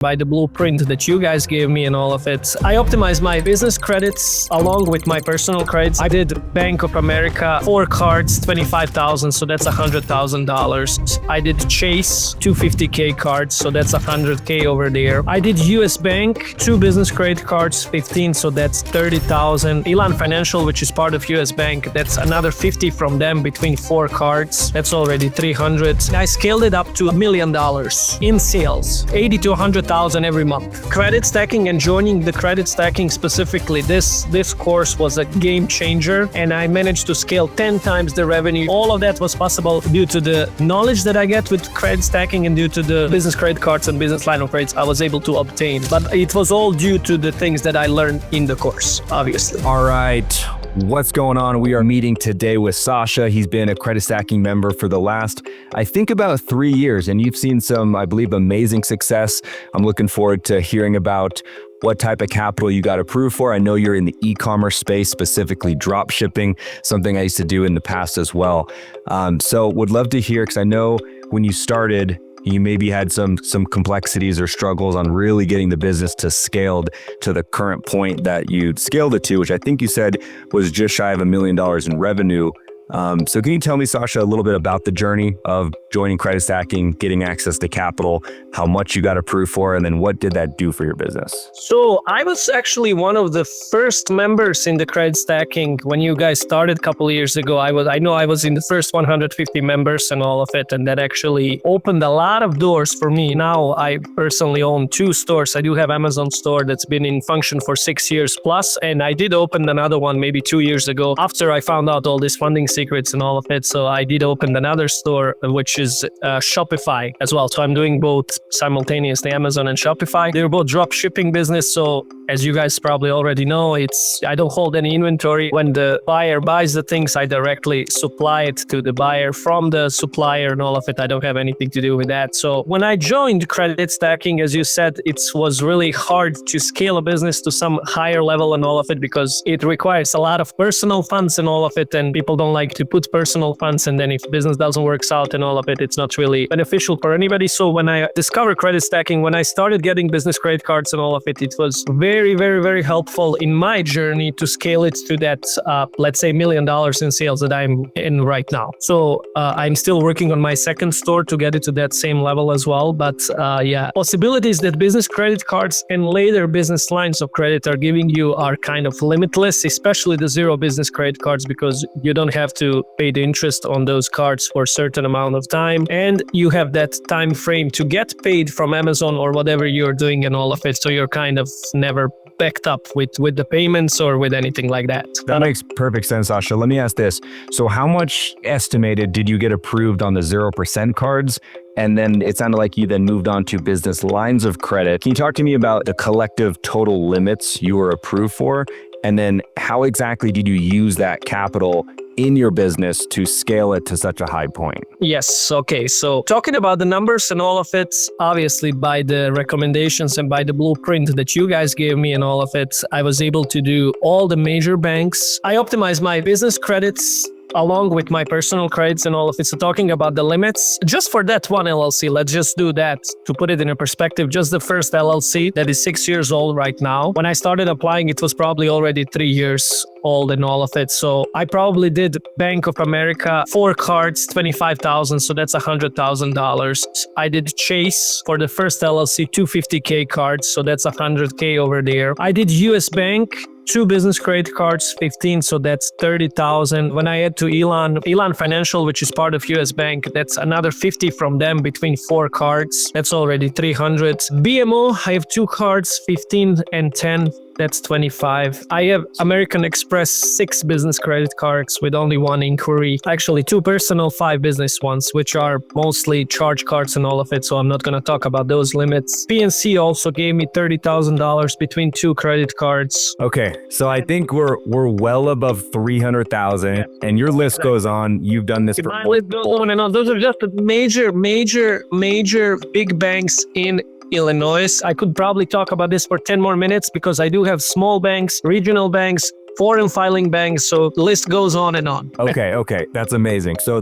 by the blueprint that you guys gave me and all of it. I optimized my business credits along with my personal credits. I did Bank of America, 4 cards, 25,000, so that's $100,000. I did Chase, 250K cards, so that's $100K over there. I did US Bank, 2 business credit cards, 15, so that's 30,000. Elan Financial, which is part of US Bank, that's another 50 from them between 4 cards. That's already 300. I scaled it up to $1 million in sales, 80 to 100,000 every month. Credit stacking and joining the credit stacking specifically, this course was a game changer, and I managed to scale 10 times the revenue. All of that was possible due to the knowledge that I get with credit stacking and due to the business credit cards and business line of credits I was able to obtain. But it was all due to the things that I learned in the course, obviously. All right. What's going on? We are meeting today with Sasha. He's been a credit stacking member for the last, I think, about 3 years, and you've seen some, I believe, amazing success. I'm looking forward to hearing about what type of capital you got approved for. I know you're in the e-commerce space, specifically dropshipping, something I used to do in the past as well. So would love to hear, because I know when you started, you maybe had some complexities or struggles on really getting the business to scaled to the current point that you'd scaled it to, which I think you said was just shy of $1 million in revenue. So can you tell me, Sasha, a little bit about the journey of joining credit stacking, getting access to capital, how much you got approved for, and then what did that do for your business? So I was actually one of the first members in the credit stacking when you guys started a couple of years ago. I know I was in the first 150 members and all of it, and that actually opened a lot of doors for me. Now I personally own 2 stores. I do have Amazon store that's been in function for 6 years plus, and I did open another one maybe 2 years ago after I found out all this funding secrets and all of it. So I did open another store, which is Shopify as well. So I'm doing both simultaneously, Amazon and Shopify. They're both drop shipping business. So as you guys probably already know, I don't hold any inventory. When the buyer buys the things, I directly supply it to the buyer from the supplier and all of it. I don't have anything to do with that. So when I joined credit stacking, as you said, it was really hard to scale a business to some higher level and all of it, because it requires a lot of personal funds and all of it, and people don't like to put personal funds, and then if business doesn't work out and all of it, it's not really beneficial for anybody. So when I discovered credit stacking, when I started getting business credit cards and all of it, it was very, very, very helpful in my journey to scale it to that, let's say $1 million in sales that I'm in right now. So I'm still working on my second store to get it to that same level as well. But yeah, possibilities that business credit cards and later business lines of credit are giving you are kind of limitless, especially the zero business credit cards, because you don't have to pay the interest on those cards for a certain amount of time, and you have that time frame to get paid from Amazon or whatever you're doing and all of it. So you're kind of never backed up with the payments or with anything like that. That makes perfect sense, Sasha. Let me ask this. So how much estimated did you get approved on the 0% cards? And then it sounded like you then moved on to business lines of credit. Can you talk to me about the collective total limits you were approved for? And then how exactly did you use that capital in your business to scale it to such a high point? Yes. Okay. So talking about the numbers and all of it, obviously by the recommendations and by the blueprint that you guys gave me and all of it, I was able to do all the major banks. I optimized my business credits along with my personal credits and all of it. So talking about the limits, just for that one LLC, let's just do that to put it in a perspective. Just the first LLC that is 6 years old right now. When I started applying, it was probably already 3 years old and all of it. So I probably did Bank of America, 4 cards, 25,000. So that's $100,000. I did Chase for the first LLC, 250K cards. So that's $100K over there. I did US Bank, 2 business credit cards, 15, so that's 30,000. When I add to Elan Financial, which is part of US Bank, that's another 50 from them between 4 cards. That's already 300. BMO, I have 2 cards, 15 and 10. That's 25. I have American Express 6 business credit cards with only 1 inquiry. Actually 2 personal, 5 business ones, which are mostly charge cards and all of it. So I'm not going to talk about those limits. PNC also gave me $30,000 between 2 credit cards. Okay, so I think we're well above 300,000, and your list goes on. You've done this for my list goes on and on. Those are just the major big banks in Illinois. I could probably talk about this for 10 more minutes because I do have small banks, regional banks, foreign filing banks, so the list goes on and on. Okay, that's amazing. So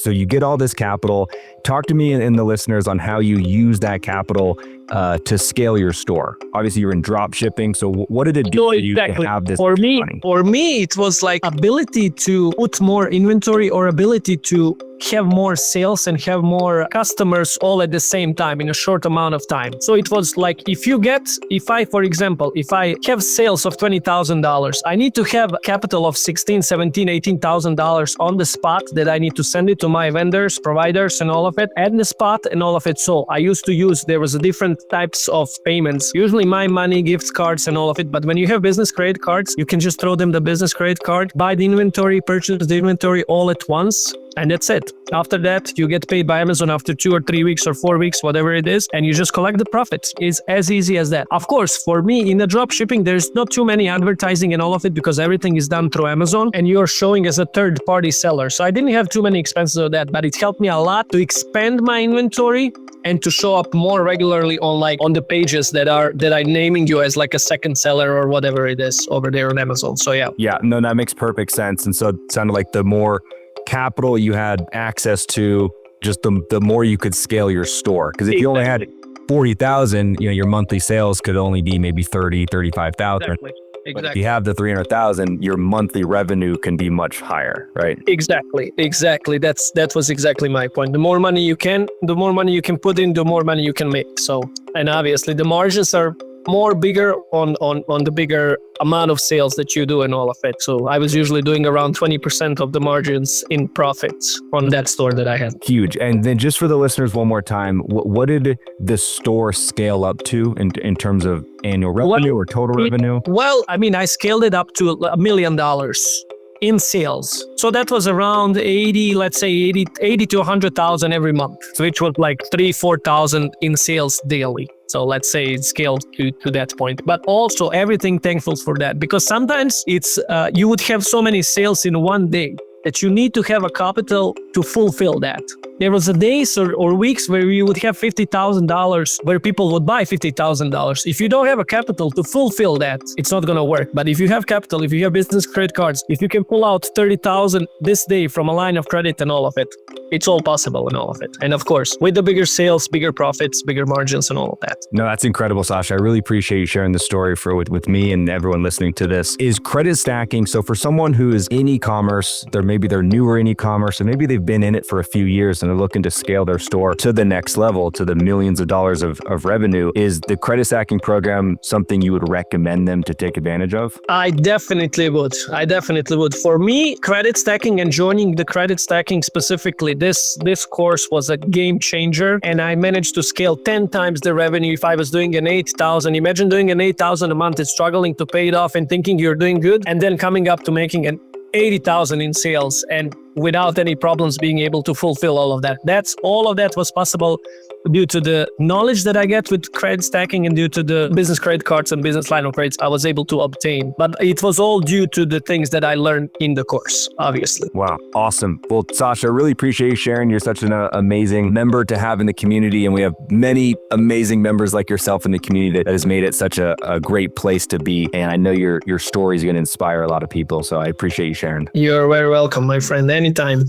you get all this capital. Talk to me and the listeners on how you use that capital to scale your store? Obviously, you're in drop shipping. So what did it do No, for you to exactly. have this For money? me, it was like ability to put more inventory or ability to have more sales and have more customers all at the same time in a short amount of time. So it was like, for example, if I have sales of $20,000, I need to have a capital of $16,000, $17,000, $18,000 on the spot that I need to send it to my vendors, providers, and all of it at the spot and all of it. So I used to use, there was different types of payments, usually my money, gift cards, and all of it. But when you have business credit cards, you can just throw them the business credit card, buy the inventory, purchase the inventory all at once. And that's it. After that, you get paid by Amazon after 2 or 3 weeks or 4 weeks, whatever it is, and you just collect the profits. It's as easy as that. Of course, for me, in the drop shipping, there's not too many advertising and all of it because everything is done through Amazon and you're showing as a third-party seller. So I didn't have too many expenses of that, but it helped me a lot to expand my inventory and to show up more regularly on the pages that I'm naming you as like a second seller or whatever it is over there on Amazon. So yeah. Yeah, no, that makes perfect sense. And so it sounded like the more capital you had access to, just the more you could scale your store. Because if you only had 40,000, your monthly sales could only be maybe 30, 35,000. Exactly. But if you have the 300,000, your monthly revenue can be much higher, right? Exactly. That was exactly my point. The more money you can put in, the more money you can make. So, and obviously the margins are more bigger on the bigger amount of sales that you do and all of it. So I was usually doing around 20% of the margins in profits on that store that I had. Huge. And then just for the listeners one more time, what did the store scale up to in terms of annual revenue or total revenue? Well, I mean, I scaled it up to $1 million in sales. So that was around 80 to 100,000 every month, which was like 4,000 in sales daily. So let's say it scaled to that point. But also everything thankful for that, because sometimes it's you would have so many sales in one day that you need to have a capital to fulfill that. There was a days or weeks where you would have $50,000 where people would buy $50,000. If you don't have a capital to fulfill that, it's not going to work. But if you have capital, if you have business credit cards, if you can pull out 30,000 this day from a line of credit and all of it, it's all possible and all of it. And of course, with the bigger sales, bigger profits, bigger margins and all of that. No, that's incredible, Sasha. I really appreciate you sharing the story with me and everyone listening to this. Is credit stacking, so for someone who is in e-commerce, maybe they're newer in e-commerce, or maybe they've been in it for a few years and they're looking to scale their store to the next level, to the millions of dollars of revenue, is the credit stacking program something you would recommend them to take advantage of? I definitely would. For me, credit stacking and joining the credit stacking specifically, this course was a game changer, and I managed to scale 10 times the revenue. If I was doing an 8,000, imagine doing an 8,000 a month, it's struggling to pay it off and thinking you're doing good, and then coming up to making an 80,000 in sales and without any problems being able to fulfill all of that. All of that was possible due to the knowledge that I get with credit stacking and due to the business credit cards and business line of credits I was able to obtain. But it was all due to the things that I learned in the course, obviously. Wow. Awesome. Well, Sasha, I really appreciate you sharing. You're such an amazing member to have in the community. And we have many amazing members like yourself in the community that has made it such a great place to be. And I know your story is going to inspire a lot of people. So I appreciate you sharing. You're very welcome, my friend. Anytime.